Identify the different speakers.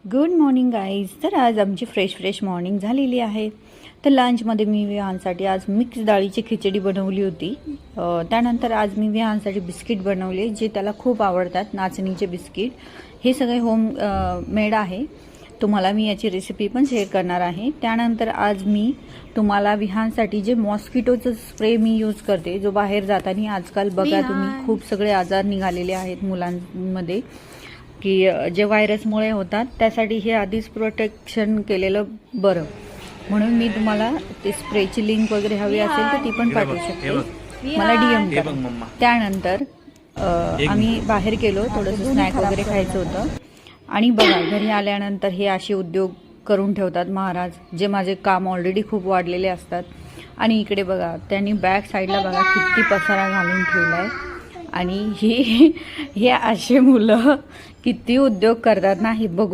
Speaker 1: Good morning guys. तर आज आमची फ्रेश मॉर्निंग झालेली आहे. तर लंचमध्ये मी विहानसाठी आज मिक्स डाळीची खिचडी बनवली होती. त्यानंतर आज मी विहानसाठी बिस्किट बनवले जे त्याला खूप आवडतात, नाचणीचे बिस्किट. हे सगळे होम मेड आहे. तुम्हाला मी याची रेसिपी पण शेअर करणार आहे. त्यानंतर आज मी तुम्हाला विहानसाठी जे मॉस्किटोचं स्प्रे मी यूज करते, जो बाहेर जाताना आजकाल बघा तुम्ही खूप सगळे आजार निघालेले आहेत मुलांमध्ये की जे व्हायरसमुळे होतात, त्यासाठी हे आधीच प्रोटेक्शन केलेलं बरं. म्हणून मी तुम्हाला ते स्प्रेची लिंक वगैरे हवी असेल तर ती पण पाठवू शकते. मला DM करा. त्यानंतर आम्ही बाहेर गेलो, थोडंसं स्नॅक वगैरे खायचं होतं. आणि बघा घरी आल्यानंतर हे असे उद्योग करून ठेवतात महाराज, जे माझे काम ऑलरेडी खूप वाढलेले असतात. आणि इकडे बघा त्यांनी बॅक साईडला बघा किती पसारा घालून ठेवला आहे. आणि हे असे मुलं किती उद्योग करतात ना, हे बघू.